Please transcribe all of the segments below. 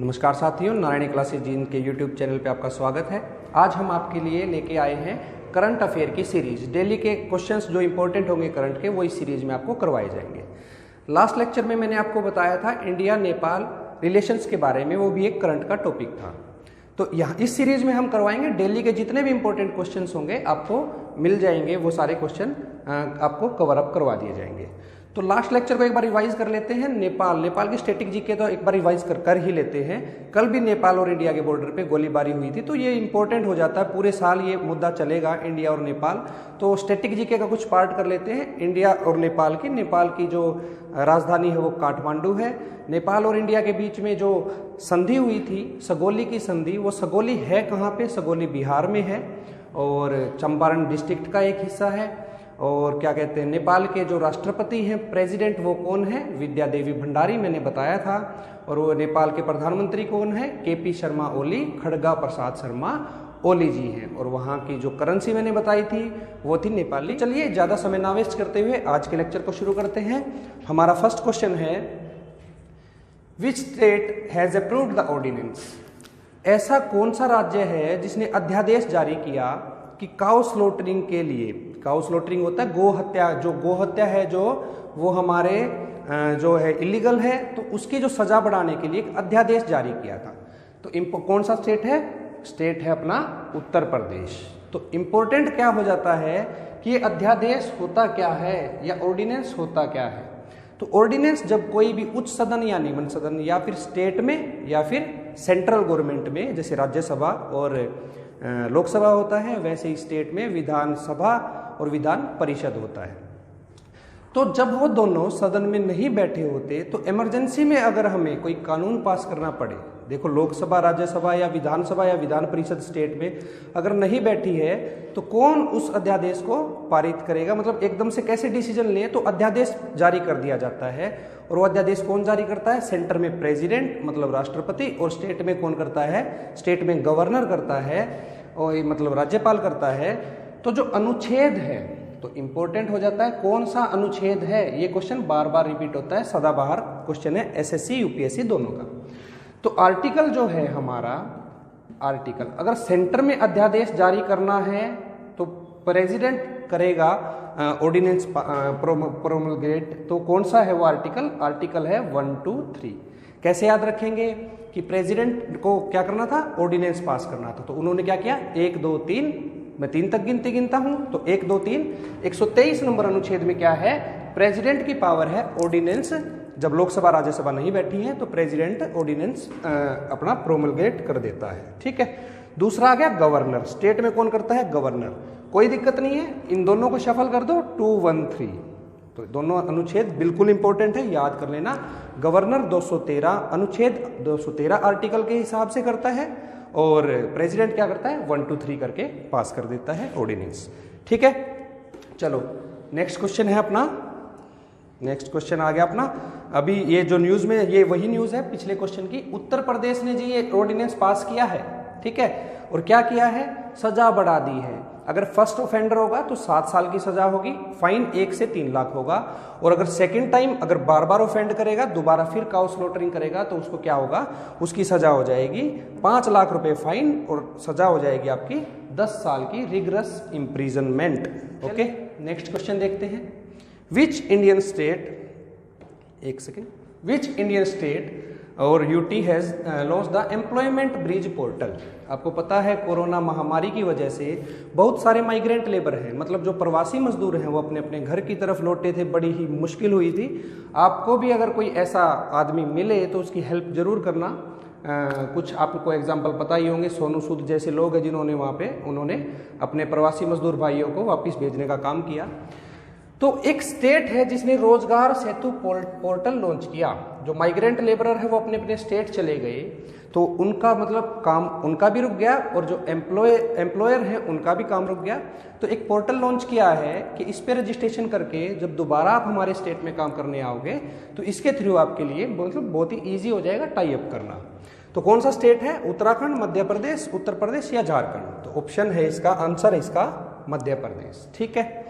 नमस्कार साथियों, Narayani classes gene के यूट्यूब चैनल पे आपका स्वागत है। आज हम आपके लिए लेके आए हैं करंट अफेयर की सीरीज। डेली के क्वेश्चंस जो इंपॉर्टेंट होंगे करंट के, वो इस सीरीज में आपको करवाए जाएंगे। लास्ट लेक्चर में मैंने आपको बताया था इंडिया नेपाल रिलेशंस के बारे में, वो भी एक करंट का टॉपिक था। तो यहाँ इस सीरीज में हम करवाएंगे डेली के जितने भी इंपॉर्टेंट क्वेश्चन होंगे आपको मिल जाएंगे, वो सारे क्वेश्चन आपको कवर अप करवा दिए जाएंगे। तो लास्ट लेक्चर को एक बार रिवाइज कर लेते हैं। नेपाल की स्टैटिक जीके तो एक बार रिवाइज कर ही लेते हैं। कल भी नेपाल और इंडिया के बॉर्डर पे गोलीबारी हुई थी, तो ये इंपॉर्टेंट हो जाता है, पूरे साल ये मुद्दा चलेगा इंडिया और नेपाल। तो स्टैटिक जीके का कुछ पार्ट कर लेते हैं इंडिया और नेपाल की। नेपाल की जो राजधानी है वो काठमांडू है। नेपाल और इंडिया के बीच में जो संधि हुई थी, सगोली की संधि, वो सगोली है कहाँ पे? सगोली बिहार में है और चंपारण डिस्ट्रिक्ट का एक हिस्सा है। और क्या कहते हैं, नेपाल के जो राष्ट्रपति हैं, प्रेसिडेंट, वो कौन है? विद्या देवी भंडारी, मैंने बताया था। और वो नेपाल के प्रधानमंत्री कौन है? केपी शर्मा ओली, खड़गा प्रसाद शर्मा ओली जी हैं। और वहाँ की जो करेंसी मैंने बताई थी वो थी नेपाली। चलिए ज़्यादा समय ना वेस्ट करते हुए आज के लेक्चर को शुरू करते हैं। हमारा फर्स्ट क्वेश्चन है, which state has approved the ordinance? ऐसा कौन सा राज्य है जिसने अध्यादेश जारी किया कि काउ स्लॉटरिंग के लिए, काउ स्लॉटरिंग होता है गो हत्या, जो गो हत्या है जो वो हमारे जो है इलीगल है, तो उसकी जो सजा बढ़ाने के लिए एक अध्यादेश जारी किया था। तो कौन सा स्टेट है? स्टेट है अपना उत्तर प्रदेश। तो इम्पोर्टेंट क्या हो जाता है कि ये अध्यादेश होता क्या है या ऑर्डिनेंस होता क्या है? तो ऑर्डिनेंस जब कोई भी उच्च सदन या निम्न सदन या फिर स्टेट में या फिर सेंट्रल गवर्नमेंट में, जैसे राज्यसभा और लोकसभा होता है, वैसे ही स्टेट में विधानसभा और विधान परिषद होता है। तो जब वो दोनों सदन में नहीं बैठे होते तो इमरजेंसी में अगर हमें कोई कानून पास करना पड़े, देखो लोकसभा, राज्यसभा या विधान परिषद स्टेट में अगर नहीं बैठी है तो कौन उस अध्यादेश को पारित करेगा? मतलब एकदम से कैसे डिसीजन ले? तो अध्यादेश जारी कर दिया जाता है। और वो अध्यादेश कौन जारी करता है? सेंटर में प्रेसिडेंट मतलब राष्ट्रपति, और स्टेट में कौन करता है? स्टेट में गवर्नर करता है और मतलब राज्यपाल करता है। तो जो अनुच्छेद है, तो इंपॉर्टेंट हो जाता है कौन सा अनुच्छेद है, ये क्वेश्चन बार बार रिपीट होता है, सदाबहार क्वेश्चन है एसएससी यूपीएससी दोनों का। तो आर्टिकल जो है हमारा, आर्टिकल अगर सेंटर में अध्यादेश जारी करना है तो प्रेसिडेंट करेगा ऑर्डिनेंस प्रोमलगेट। तो कौन सा है वो आर्टिकल? आर्टिकल है 1, 2, 3। कैसे याद रखेंगे कि प्रेसिडेंट को क्या करना था? ऑर्डिनेंस पास करना था। तो उन्होंने क्या किया? 1, 2, 3, मैं 3 तक गिनता हूं। तो 1, 2, 3, 123 नंबर अनुच्छेद में क्या है? प्रेसिडेंट की पावर है ऑर्डिनेंस। जब लोकसभा राज्यसभा नहीं बैठी है तो प्रेसिडेंट ऑर्डिनेंस अपना प्रोमलगेट कर देता है। ठीक है। दूसरा आ गया गवर्नर। स्टेट में कौन करता है? गवर्नर। कोई दिक्कत नहीं है, इन दोनों को शफल कर दो, 2, 1, 3। तो दोनों अनुच्छेद बिल्कुल इंपॉर्टेंट है, याद कर लेना। गवर्नर 213 अनुच्छेद 213 आर्टिकल के हिसाब से करता है और प्रेसिडेंट क्या करता है? 1, 2, 3 करके पास कर देता है ऑर्डिनेंस। ठीक है। चलो नेक्स्ट क्वेश्चन है अपना, नेक्स्ट क्वेश्चन आ गया अपना। अभी ये जो न्यूज में, ये वही न्यूज है पिछले क्वेश्चन की। उत्तर प्रदेश ने जी ये ऑर्डिनेंस पास किया है। ठीक है। और क्या किया है? सजा बढ़ा दी है। अगर फर्स्ट ऑफेंडर होगा तो 7 साल की सजा होगी, फाइन 1 से 3 लाख होगा। और अगर सेकंड टाइम अगर बार बार ऑफेंड करेगा, दोबारा फिर काउ स्लॉटरिंग करेगा, तो उसको क्या होगा? उसकी सजा हो जाएगी 5 लाख रुपए फाइन और सजा हो जाएगी आपकी 10 साल की rigorous imprisonment. Okay. Next question देखते हैं। विच इंडियन स्टेट, एक सेकेंड, विच इंडियन स्टेट और UT has launch the employment bridge portal? आपको पता है कोरोना महामारी की वजह से बहुत सारे माइग्रेंट लेबर हैं, मतलब जो प्रवासी मजदूर हैं, वो अपने अपने घर की तरफ लौटे थे, बड़ी ही मुश्किल हुई थी। आपको भी अगर कोई ऐसा आदमी मिले तो उसकी हेल्प जरूर करना। कुछ आपको एग्जाम्पल पता ही होंगे, सोनू सूद जैसे लोग हैं जिन्होंने वहाँ पे उन्होंने अपने प्रवासी मजदूर भाइयों को वापस भेजने का काम किया। तो एक स्टेट है जिसने रोजगार सेतु पोर्टल लॉन्च किया। जो माइग्रेंट लेबरर है वो अपने अपने स्टेट चले गए, तो उनका मतलब काम उनका भी रुक गया और जो एम्प्लॉयर है उनका भी काम रुक गया। तो एक पोर्टल लॉन्च किया है कि इस पे रजिस्ट्रेशन करके जब दोबारा आप हमारे स्टेट में काम करने आओगे तो इसके थ्रू आपके लिए मतलब बहुत ही ईजी हो जाएगा टाई अप करना। तो कौन सा स्टेट है? उत्तराखंड, मध्य प्रदेश, उत्तर प्रदेश या झारखंड? तो ऑप्शन है इसका, आंसर है इसका मध्य प्रदेश। ठीक है।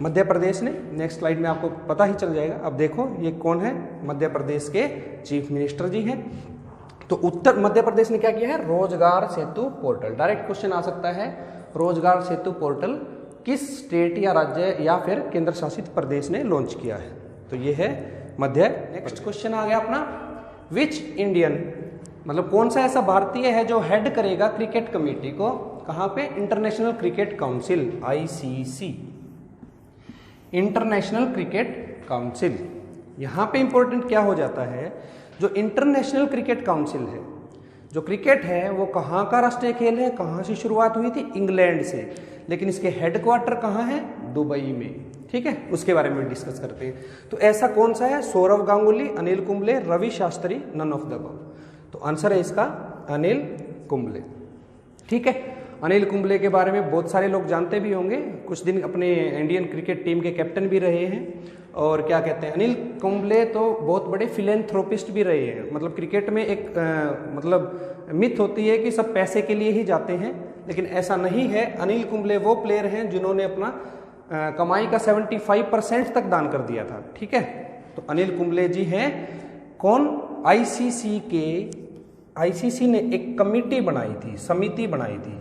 मध्य प्रदेश ने, नेक्स्ट स्लाइड में आपको पता ही चल जाएगा। अब देखो ये कौन है? मध्य प्रदेश के चीफ मिनिस्टर जी हैं। तो उत्तर मध्य प्रदेश ने क्या किया है, रोजगार सेतु पोर्टल। डायरेक्ट क्वेश्चन आ सकता है, रोजगार सेतु पोर्टल किस स्टेट या राज्य या फिर केंद्र शासित प्रदेश ने लॉन्च किया है, तो ये है मध्य। नेक्स्ट क्वेश्चन आ गया अपना, विच इंडियन, मतलब कौन सा ऐसा भारतीय है जो हेड करेगा क्रिकेट कमेटी को, कहाँ पे, international cricket council ICC, international cricket council. यहाँ पे इंपॉर्टेंट क्या हो जाता है, जो इंटरनेशनल क्रिकेट काउंसिल है, जो क्रिकेट है वो कहाँ का राष्ट्रीय खेल है, कहाँ से शुरुआत हुई थी, इंग्लैंड से, लेकिन इसके हेडक्वार्टर कहाँ है, दुबई में। ठीक है, उसके बारे में डिस्कस करते हैं। तो ऐसा कौन सा है, Sourav Ganguly, Anil Kumble, Ravi Shastri, none of the above. तो आंसर है इसका अनिल कुंबले। ठीक है, अनिल कुंबले के बारे में बहुत सारे लोग जानते भी होंगे, कुछ दिन अपने इंडियन क्रिकेट टीम के कैप्टन भी रहे हैं। और क्या कहते हैं, अनिल कुंबले तो बहुत बड़े फिलेंथ्रोपिस्ट भी रहे हैं। मतलब क्रिकेट में एक मतलब मिथ होती है कि सब पैसे के लिए ही जाते हैं, लेकिन ऐसा नहीं है। अनिल कुंबले वो प्लेयर हैं जिन्होंने अपना कमाई का 75% तक दान कर दिया था। ठीक है, तो अनिल कुंबले जी हैं कौन, आईसीसी ने एक कमेटी बनाई थी, समिति बनाई थी।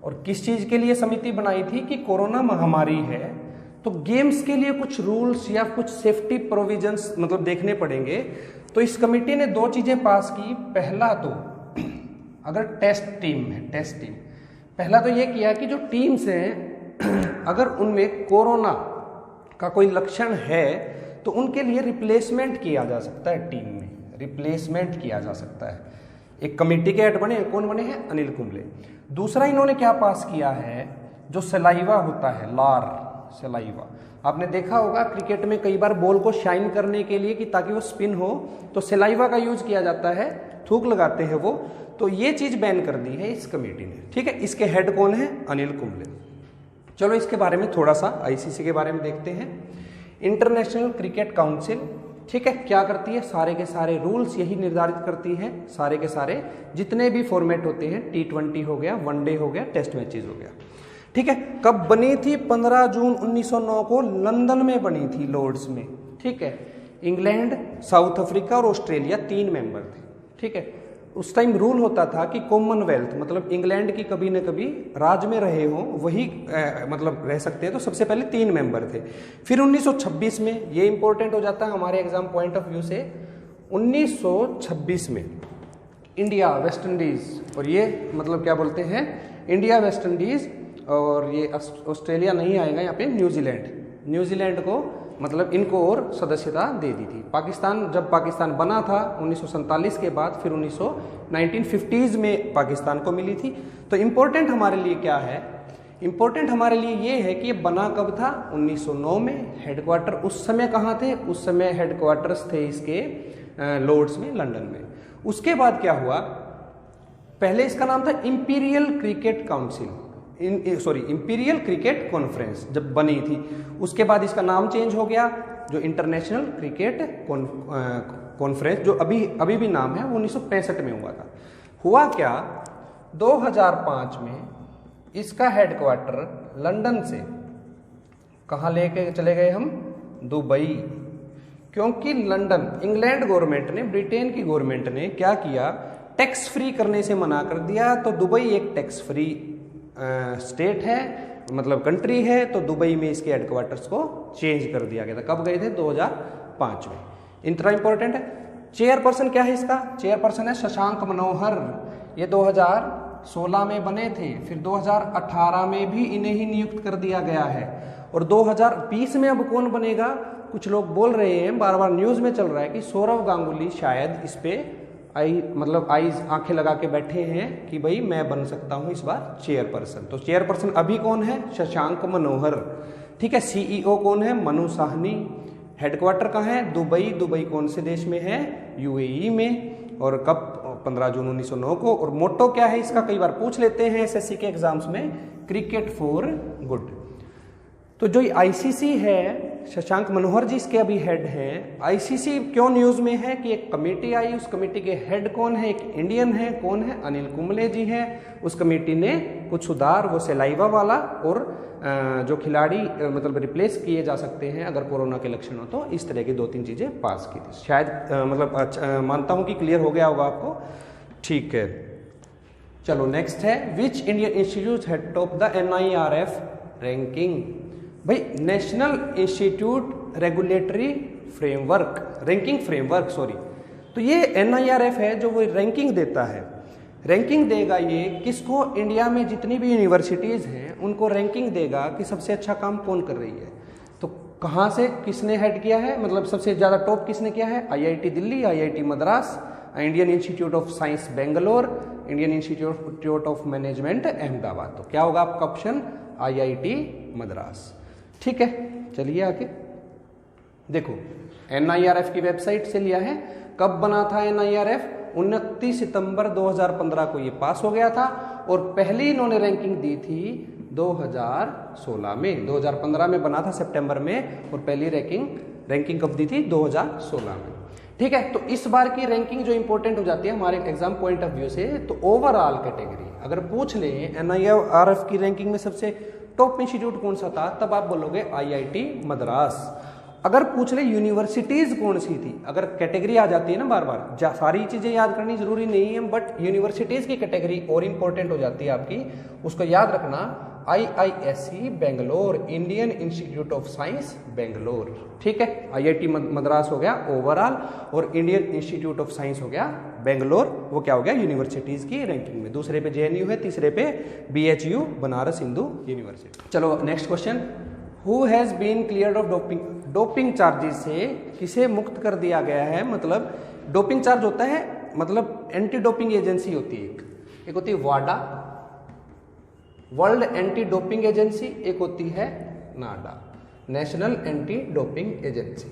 और किस चीज़ के लिए समिति बनाई थी कि कोरोना महामारी है तो गेम्स के लिए कुछ रूल्स या कुछ सेफ्टी प्रोविजंस मतलब देखने पड़ेंगे। तो इस कमेटी ने दो चीज़ें पास की। पहला तो अगर टेस्ट टीम है, टेस्ट टीम, पहला तो ये किया कि जो टीम्स हैं अगर उनमें कोरोना का कोई लक्षण है तो उनके लिए रिप्लेसमेंट किया जा सकता है, टीम में रिप्लेसमेंट किया जा सकता है। एक कमेटी के हेड बने, कौन बने हैं, अनिल कुंबले। दूसरा इन्होंने क्या पास किया है, जो सलाइवा होता है, लार सलाइवा, आपने देखा होगा क्रिकेट में कई बार बॉल को शाइन करने के लिए कि ताकि वो स्पिन हो तो सलाइवा का यूज किया जाता है, थूक लगाते हैं वो, तो ये चीज बैन कर दी है इस कमेटी ने। ठीक है, इसके हेड कौन है, अनिल कुंबले। चलो इसके बारे में थोड़ा सा आईसीसी के बारे में देखते हैं। इंटरनेशनल क्रिकेट काउंसिल, ठीक है, क्या करती है, सारे के सारे रूल्स यही निर्धारित करती है, सारे के सारे जितने भी फॉर्मेट होते हैं, T20 हो गया, वनडे हो गया, टेस्ट मैचेस हो गया। ठीक है, कब बनी थी, 15 जून 1909 को लंदन में बनी थी, लॉर्ड्स में। ठीक है, इंग्लैंड, साउथ अफ्रीका और ऑस्ट्रेलिया 3 मेंबर थे। ठीक है, उस टाइम रूल होता था कि कॉमनवेल्थ मतलब इंग्लैंड की कभी न कभी राज में रहे हों वही मतलब रह सकते हैं, तो सबसे पहले 3 मेंबर थे। फिर 1926 में, ये इंपॉर्टेंट हो जाता है हमारे एग्जाम पॉइंट ऑफ व्यू से, 1926 में इंडिया, वेस्ट इंडीज, और ये मतलब क्या बोलते हैं, इंडिया, वेस्ट इंडीज और ये ऑस्ट्रेलिया नहीं आएगा यहाँ पे, न्यूजीलैंड को मतलब इनको और सदस्यता दे दी थी। पाकिस्तान, जब पाकिस्तान बना था 1947 के बाद, फिर 1950s में पाकिस्तान को मिली थी। तो इम्पोर्टेंट हमारे लिए क्या है, इम्पोर्टेंट हमारे लिए ये है कि ये बना कब था, 1909 में। हेडक्वार्टर उस समय कहाँ थे, उस समय हेडक्वार्टर्स थे इसके लॉर्ड्स में, लंदन में। उसके बाद क्या हुआ, पहले इसका नाम था imperial cricket council, imperial cricket conference जब बनी थी। उसके बाद इसका नाम चेंज हो गया, जो इंटरनेशनल क्रिकेट कॉन्फ्रेंस, जो अभी भी नाम है, वो 1965 में हुआ था। हुआ क्या, 2005 में इसका हेडक्वार्टर लंदन से कहाँ लेके चले गए हम, दुबई। क्योंकि लंदन, इंग्लैंड गवर्नमेंट ने, ब्रिटेन की गवर्नमेंट ने क्या किया, टैक्स फ्री करने से मना कर दिया। तो दुबई एक टैक्स फ्री स्टेट है, मतलब कंट्री है, तो दुबई में इसके हेडक्वार्टर्स को चेंज कर दिया गया था। कब गए थे, 2005 में। इतना इंपॉर्टेंट है। चेयरपर्सन क्या है इसका, चेयरपर्सन है शशांक मनोहर। ये 2016 में बने थे, फिर 2018 में भी इन्हें ही नियुक्त कर दिया गया है। और 2020 में अब कौन बनेगा, कुछ लोग बोल रहे हैं, बार बार न्यूज में चल रहा है कि सौरव गांगुली शायद इस पे आंखें लगा के बैठे हैं कि भाई मैं बन सकता हूं इस बार चेयरपर्सन। तो चेयरपर्सन अभी कौन है, शशांक मनोहर। ठीक है, सीईओ कौन है, मनु साहनी। हेडक्वार्टर कहाँ है, दुबई। दुबई कौन से देश में है, यूएई में। और कब, 15 जून 1909 को। और मोटो क्या है इसका, कई बार पूछ लेते हैं एसएससी के एग्जाम्स में, क्रिकेट फॉर गुड। तो जो आईसीसी है, शशांक मनोहर जी इसके अभी हेड हैं। आईसीसी क्यों न्यूज में है कि एक कमेटी आई, उस कमेटी के हेड कौन है, एक इंडियन है, कौन है, अनिल कुंबले जी हैं। उस कमेटी ने कुछ सुधार, वो सलाइवा वाला और जो खिलाड़ी मतलब रिप्लेस किए जा सकते हैं अगर कोरोना के लक्षण हो, तो इस तरह की 2-3 चीजें पास की थी। शायद मतलब मानता हूं कि क्लियर हो गया होगा आपको। ठीक है, चलो नेक्स्ट है, which Indian institute had top the NIRF ranking. भाई national institute regulatory framework, ranking framework sorry. तो ये NIRF है जो वो रैंकिंग देता है। रैंकिंग देगा ये किसको, इंडिया में जितनी भी यूनिवर्सिटीज़ हैं उनको रैंकिंग देगा कि सबसे अच्छा काम कौन कर रही है। तो कहाँ से किसने हेड किया है, मतलब सबसे ज़्यादा टॉप किसने किया है, IIT Delhi, IIT Madras, Indian institute of science Bangalore, Indian institute of management Ahmedabad. तो क्या होगा आपका ऑप्शन, IIT मद्रास। ठीक है, चलिए आगे देखो, NIRF की वेबसाइट से लिया है। कब बना था NIRF, 29 सितंबर 2015 को ये पास हो गया था और पहली इन्होंने रैंकिंग दी थी 2016 में। 2015 में बना था सितंबर में और पहली रैंकिंग कब दी थी, 2016 में। ठीक है, तो इस बार की रैंकिंग जो इंपॉर्टेंट हो जाती है हमारे एग्जाम पॉइंट ऑफ व्यू से, तो ओवरऑल कैटेगरी अगर पूछ ले NIRF की रैंकिंग में सबसे टॉप इंस्टीट्यूट कौन सा था, तब आप बोलोगे IIT मद्रास। अगर पूछ ले यूनिवर्सिटीज कौन सी थी, अगर कैटेगरी आ जाती है ना बार बार, सारी चीजें याद करनी जरूरी नहीं है, बट यूनिवर्सिटीज की कैटेगरी और इंपॉर्टेंट हो जाती है आपकी, उसको याद रखना। IISc Bangalore, Indian institute of science Bangalore. ठीक है, IIT मद्रास हो गया ओवरऑल और इंडियन इंस्टीट्यूट ऑफ साइंस हो गया बेंगलोर। वो क्या हो गया, यूनिवर्सिटीज की रैंकिंग में। दूसरे पे JNU है, तीसरे पे BHU बनारस हिंदू यूनिवर्सिटी। चलो next question, who has been cleared of doping. Doping charges से किसे मुक्त कर दिया गया है, मतलब डोपिंग चार्ज होता है, मतलब एंटी डोपिंग एजेंसी होती है, एक होती है वाडा, वर्ल्ड एंटी डोपिंग एजेंसी, एक होती है नाडा, नेशनल एंटी डोपिंग एजेंसी।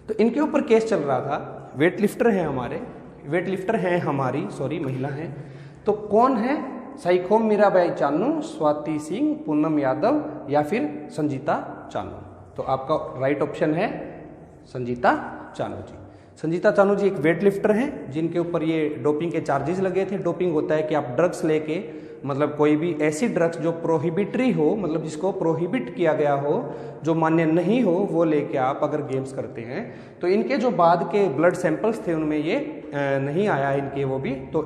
तो इनके ऊपर केस चल रहा था। वेटलिफ्टर हैं हमारी महिला हैं। तो कौन है, साइखोम मीराबाई चानू, स्वाति सिंह, पूनम यादव या फिर संजीता चानू। तो आपका राइट ऑप्शन है संजीता चानू जी। संजीता चानू जी एक वेटलिफ्टर हैं जिनके ऊपर ये डोपिंग के चार्जेस लगे थे। डोपिंग होता है कि आप ड्रग्स लेके, मतलब कोई भी ऐसी ड्रग्स जो प्रोहिबिटरी हो, मतलब जिसको प्रोहिबिट किया गया हो, जो मान्य नहीं हो, वो लेके आप अगर गेम्स करते हैं। तो इनके जो बाद के ब्लड सैंपल्स थे उनमें ये नहीं आया इनके, वो भी तो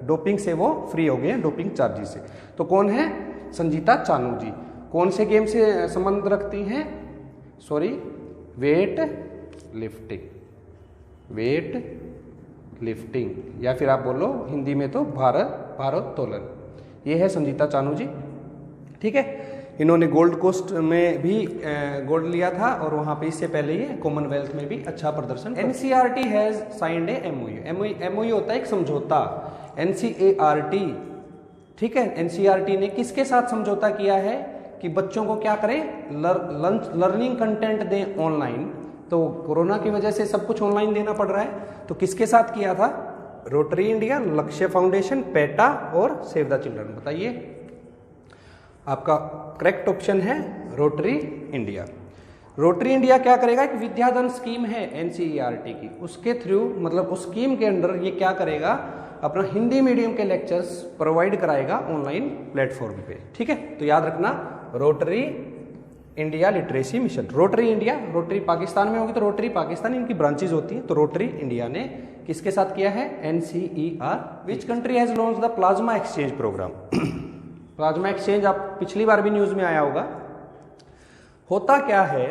डोपिंग से वो फ्री हो गए डोपिंग चार्जेस से। तो कौन है, संजीता चानू जी। कौन से गेम से संबंध रखती हैं, वेट लिफ्टिंग या फिर आप बोलो हिंदी में तो भारोत्तोलन। ये है संजीता चानू जी। ठीक है, इन्होंने गोल्ड कोस्ट में भी गोल्ड लिया था और वहाँ पे इससे पहले ये कॉमनवेल्थ में भी अच्छा प्रदर्शन। NCERT has signed A MOU होता है एक समझौता, NCERT। ठीक है, NCERT ने किसके साथ समझौता किया है कि बच्चों को क्या करें, लर्निंग कंटेंट दें ऑनलाइन। तो कोरोना की वजह से सब कुछ ऑनलाइन देना पड़ रहा है, तो किसके साथ किया था, रोटरी इंडिया, लक्ष्य फाउंडेशन, पेटा और सेव द चिल्ड्रन। बताइए, आपका करेक्ट ऑप्शन है रोटरी इंडिया। रोटरी इंडिया क्या करेगा, एक विद्याधन स्कीम है NCERT की, उसके थ्रू, मतलब उस स्कीम के अंडर ये क्या करेगा, अपना हिंदी मीडियम के लेक्चर्स प्रोवाइड कराएगा ऑनलाइन प्लेटफॉर्म पे। ठीक है, तो याद रखना rotary India literacy mission. Rotary India, rotary Pakistan में होगी तो रोटरी पाकिस्तान इनकी ब्रांचेज होती है। तो रोटरी इंडिया ने किसके साथ किया है, NCER। Which country has launch the plasma exchange program. Plasma exchange आप पिछली बार भी न्यूज में आया होगा। होता क्या है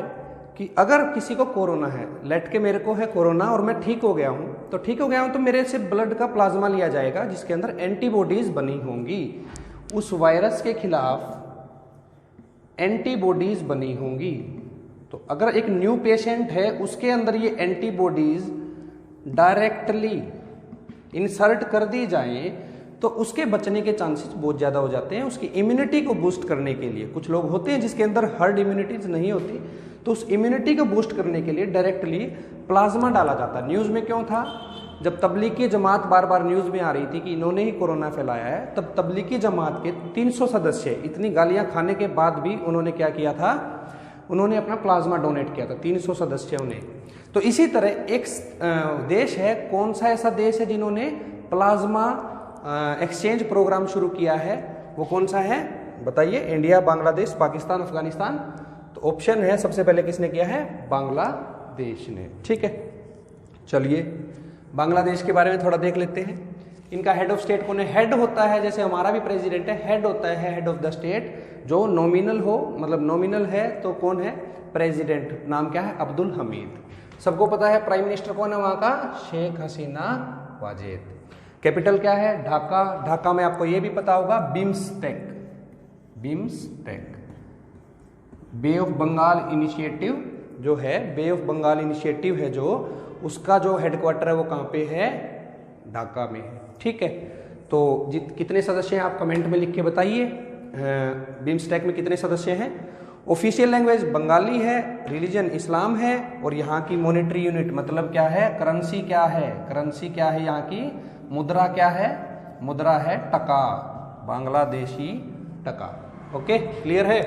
कि अगर किसी को कोरोना है, लेट के मेरे को है कोरोना और मैं ठीक हो गया हूं, तो मेरे से ब्लड का प्लाज्मा लिया जाएगा जिसके अंदर एंटीबॉडीज बनी होंगी, उस वायरस के खिलाफ एंटीबॉडीज बनी होंगी। तो अगर एक न्यू पेशेंट है उसके अंदर ये एंटीबॉडीज डायरेक्टली इंसर्ट कर दी जाए तो उसके बचने के चांसेस बहुत ज़्यादा हो जाते हैं। उसकी इम्यूनिटी को बूस्ट करने के लिए, कुछ लोग होते हैं जिसके अंदर हर्ड इम्यूनिटीज नहीं होती, तो उस इम्यूनिटी को बूस्ट करने के लिए डायरेक्टली प्लाज्मा डाला जाता। न्यूज़ में क्यों था, जब तबलीगी जमात बार बार न्यूज़ में आ रही थी कि इन्होंने ही कोरोना फैलाया है, तब तबलीगी जमात के 300 सदस्य इतनी गालियां खाने के बाद भी उन्होंने क्या किया था, उन्होंने अपना प्लाज्मा डोनेट किया था 300 सदस्यों ने। तो इसी तरह एक देश है, कौन सा ऐसा देश है जिन्होंने प्लाज्मा एक्सचेंज प्रोग्राम शुरू किया है, वो कौन सा है बताइए। इंडिया, बांग्लादेश, पाकिस्तान, अफगानिस्तान। तो ऑप्शन है सबसे पहले किसने किया है, बांग्लादेश ने। ठीक है, चलिए बांग्लादेश के बारे में थोड़ा देख लेते हैं। इनका हेड ऑफ स्टेट कौन है? हेड होता है, जैसे हमारा भी प्रेसिडेंट है, हेड होता है हेड ऑफ द स्टेट, जो नॉमिनल हो, मतलब नॉमिनल है तो कौन है? प्रेसिडेंट। नाम क्या है? अब्दुल हमीद। सबको पता है प्राइम मिनिस्टर कौन है वहाँ का? शेख हसीना वाजेद। कैपिटल क्या है? ढाका। ढाका में आपको ये भी पता होगा BIMSTEC, BIMSTEC. Bay of Bengal initiative जो है, बे ऑफ बंगाल इनिशिएटिव है जो, उसका जो हेडक्वार्टर है वो कहाँ पे है? ढाका में है। ठीक है, तो कितने सदस्य हैं आप कमेंट में लिख के बताइए। बिम्सटेक में कितने सदस्य हैं? ऑफिशियल लैंग्वेज बंगाली है, रिलीजन इस्लाम है, और यहाँ की मॉनेटरी यूनिट मतलब क्या है? करेंसी क्या है? करेंसी क्या है यहाँ की? मुद्रा क्या है? मुद्रा है टका, बांग्लादेशी टका। ओके, क्लियर है?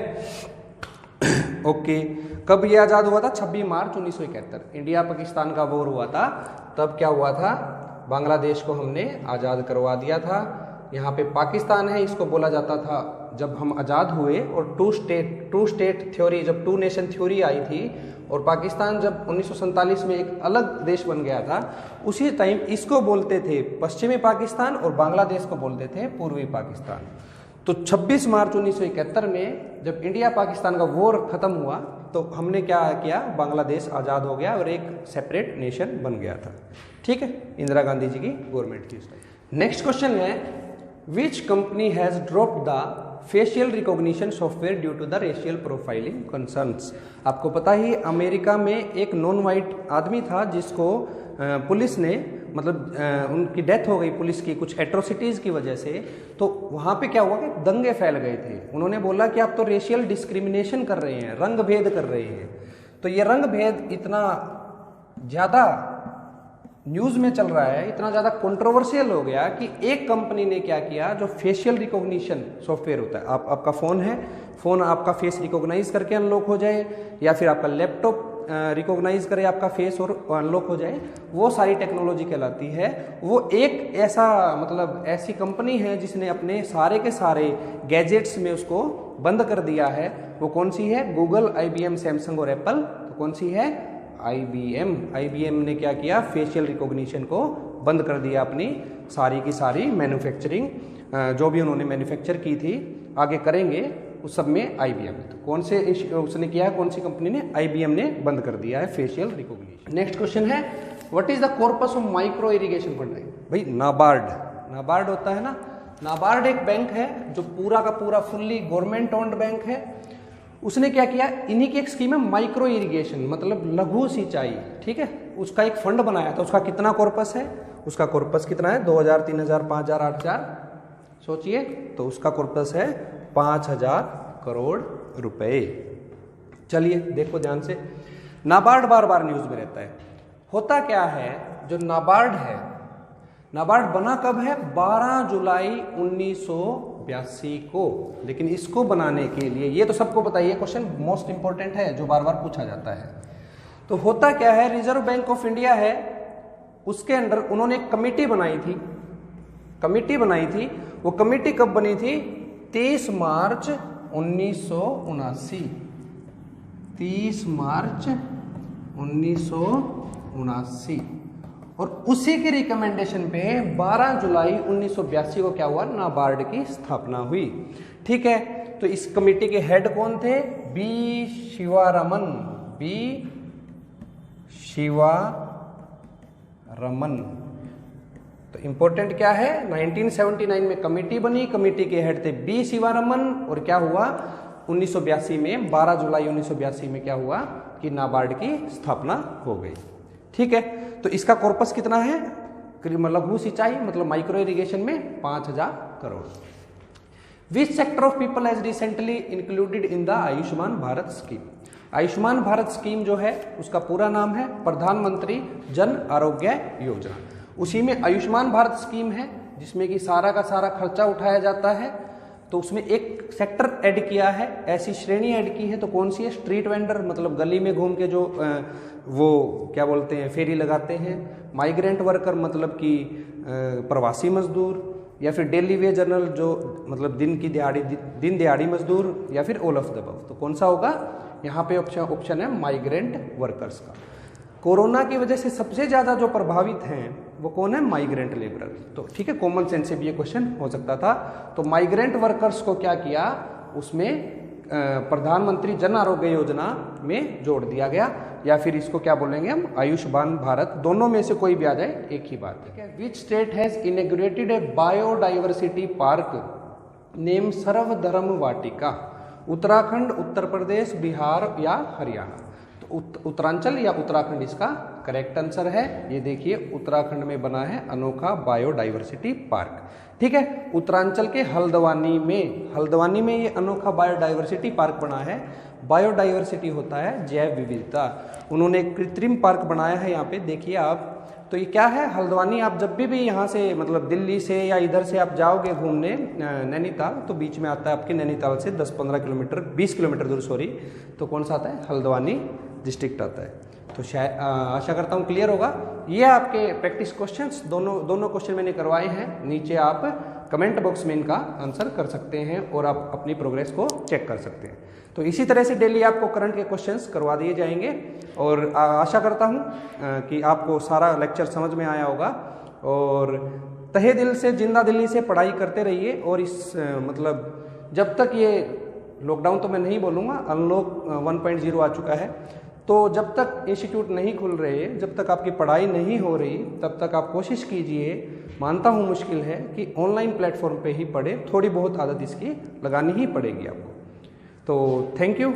ओके, कब ये आज़ाद हुआ था? 26 मार्च 1971। इंडिया पाकिस्तान का वॉर हुआ था, तब क्या हुआ था? बांग्लादेश को हमने आज़ाद करवा दिया था। यहाँ पे पाकिस्तान है, इसको बोला जाता था जब हम आज़ाद हुए, और टू स्टेट थ्योरी, जब टू नेशन थ्योरी आई थी, और पाकिस्तान जब 1947 में एक अलग देश बन गया था, उसी टाइम इसको बोलते थे पश्चिमी पाकिस्तान और बांग्लादेश को बोलते थे पूर्वी पाकिस्तान। तो 26 मार्च 1971 में जब इंडिया पाकिस्तान का वॉर खत्म हुआ तो हमने क्या किया? बांग्लादेश आज़ाद हो गया और एक सेपरेट नेशन बन गया था। ठीक है, इंदिरा गांधी जी की गवर्नमेंट थी। नेक्स्ट क्वेश्चन है, which company has dropped the facial recognition software due to the racial profiling concerns. आपको पता ही अमेरिका में एक नॉन वाइट आदमी था जिसको पुलिस ने, मतलब उनकी डेथ हो गई पुलिस की कुछ एट्रोसिटीज़ की वजह से। तो वहाँ पे क्या हुआ कि दंगे फैल गए थे। उन्होंने बोला कि आप तो रेशियल डिस्क्रिमिनेशन कर रहे हैं, रंग भेद कर रहे हैं। तो ये रंग भेद इतना ज़्यादा न्यूज़ में चल रहा है, इतना ज़्यादा कंट्रोवर्शियल हो गया कि एक कंपनी ने क्या किया, जो फेशियल रिकॉग्निशन सॉफ्टवेयर होता है, आपका फ़ोन है, फ़ोन आपका फेस रिकॉग्नाइज करके अनलॉक हो जाए, या फिर आपका लैपटॉप रिकॉग्नाइज करे आपका फेस और अनलॉक हो जाए, वो सारी टेक्नोलॉजी कहलाती है। वो एक ऐसा, मतलब ऐसी कंपनी है जिसने अपने सारे के सारे गैजेट्स में उसको बंद कर दिया है। वो कौन सी है? गूगल, IBM, सैमसंग और एप्पल। तो कौन सी है? IBM ने क्या किया? फेशियल रिकॉग्निशन को बंद कर दिया, अपनी सारी की सारी मैन्युफैक्चरिंग जो भी उन्होंने मैन्युफैक्चर की थी, आगे करेंगे उस सब में IBM। तो कौन से उसने किया? कौन सी कंपनी ने? IBM ने बंद कर दिया है फेशियल रिकॉग्निशन। नेक्स्ट क्वेश्चन है, what is the corpus of micro irrigation fund? भाई नाबार्ड होता है ना। नाबार्ड एक बैंक है जो पूरा का पूरा फुल्ली गवर्नमेंट ओन्ड बैंक है। उसने क्या किया? इन्हीं की एक स्कीम है माइक्रो इरिगेशन, मतलब लघु सिंचाई। ठीक है, उसका एक फंड बनाया था। उसका कितना कॉर्पस है? उसका कॉर्पस कितना है? 2000, 3000, 5000, 8000। सोचिए, तो उसका कॉर्पस है 5000 करोड़ रुपए। चलिए देखो ध्यान से, नाबार्ड बार बार न्यूज में रहता है। होता क्या है, जो नाबार्ड है, नाबार्ड बना कब है? 12 जुलाई 1982 को। लेकिन इसको बनाने के लिए, ये तो सबको पता है, ये क्वेश्चन मोस्ट इंपॉर्टेंट है जो बार बार पूछा जाता है। तो होता क्या है, रिजर्व बैंक ऑफ इंडिया है, उसके अंडर उन्होंने एक कमेटी बनाई थी। वो कमेटी कब बनी थी? 30 मार्च 1979। 30 मार्च 1979। और उसी के रिकमेंडेशन पे 12 जुलाई 1982 को क्या हुआ? नाबार्ड की स्थापना हुई। ठीक है, तो इस कमेटी के हेड कौन थे? बी शिवारमन। तो इंपॉर्टेंट क्या है, 1979 में कमेटी बनी, कमेटी के हेड थे बी शिवारमन। और क्या हुआ 1982 में, 12 जुलाई 1982 में क्या हुआ कि नाबार्ड की स्थापना हो गई। ठीक है, तो इसका कॉर्पस कितना है? लघु सिंचाई मतलब माइक्रो इरिगेशन में 5000 crore. Which sector of people has recently included in the Ayushman Bharat scheme? Ayushman Bharat scheme जो है उसका पूरा नाम है प्रधानमंत्री जन आरोग्य योजना। उसी में आयुष्मान भारत स्कीम है जिसमें कि सारा का सारा खर्चा उठाया जाता है। तो उसमें एक सेक्टर ऐड किया है, ऐसी श्रेणी ऐड की है। तो कौन सी है? स्ट्रीट वेंडर, मतलब गली में घूम के जो वो क्या बोलते हैं, फेरी लगाते हैं। माइग्रेंट वर्कर मतलब कि प्रवासी मजदूर, या फिर डेली वेज अर्नर जो मतलब दिन दिहाड़ी मजदूर, या फिर ऑल ऑफ द अबव। तो कौन सा होगा यहाँ पे? ऑप्शन है माइग्रेंट वर्कर्स का। कोरोना की वजह से सबसे ज़्यादा जो प्रभावित हैं वो कौन है? Migrant labourer. तो ठीक है, कॉमन सेंस से भी ये क्वेश्चन हो सकता था। तो माइग्रेंट वर्कर्स को क्या किया, उसमें प्रधानमंत्री जन आरोग्य योजना में जोड़ दिया गया, या फिर इसको क्या बोलेंगे हम, आयुष्मान भारत। दोनों में से कोई भी आ जाए, एक ही बात है। Which state has inaugurated A biodiversity park name सर्वधर्म वाटिका? उत्तराखंड, उत्तर प्रदेश, बिहार या हरियाणा? तो उत्तरांचल या उत्तराखंड इसका करेक्ट आंसर है। ये देखिए उत्तराखंड में बना है अनोखा बायोडाइवर्सिटी पार्क। ठीक है, उत्तरांचल के हल्द्वानी में ये अनोखा बायोडाइवर्सिटी पार्क बना है। बायोडाइवर्सिटी होता है जैव विविधता। उन्होंने एक कृत्रिम पार्क बनाया है यहाँ पे, देखिए आप। तो ये क्या है, हल्द्वानी। आप जब भी यहाँ से मतलब दिल्ली से या इधर से आप जाओगे घूमने नैनीताल, तो बीच में आता है आपके नैनीताल से 10-15 किलोमीटर, 20 किलोमीटर दूर सॉरी, तो कौन सा आता है, हल्द्वानी डिस्ट्रिक्ट आता है। तो शायद आशा करता हूँ क्लियर होगा। ये आपके प्रैक्टिस क्वेश्चंस दोनों क्वेश्चन मैंने करवाए हैं। नीचे आप कमेंट बॉक्स में इनका आंसर कर सकते हैं और आप अपनी प्रोग्रेस को चेक कर सकते हैं। तो इसी तरह से डेली आपको करंट के क्वेश्चंस करवा दिए जाएंगे और आशा करता हूँ कि आपको सारा लेक्चर समझ में आया होगा। और तहे दिल से, जिंदा दिली से पढ़ाई करते रहिए। और इस मतलब जब तक ये लॉकडाउन तो मैं नहीं बोलूँगा, अनलॉक 1.0 आ चुका है, तो जब तक इंस्टीट्यूट नहीं खुल रहे, जब तक आपकी पढ़ाई नहीं हो रही, तब तक आप कोशिश कीजिए। मानता हूँ मुश्किल है कि ऑनलाइन प्लेटफॉर्म पे ही पढ़े, थोड़ी बहुत आदत इसकी लगानी ही पड़ेगी आपको। तो थैंक यू।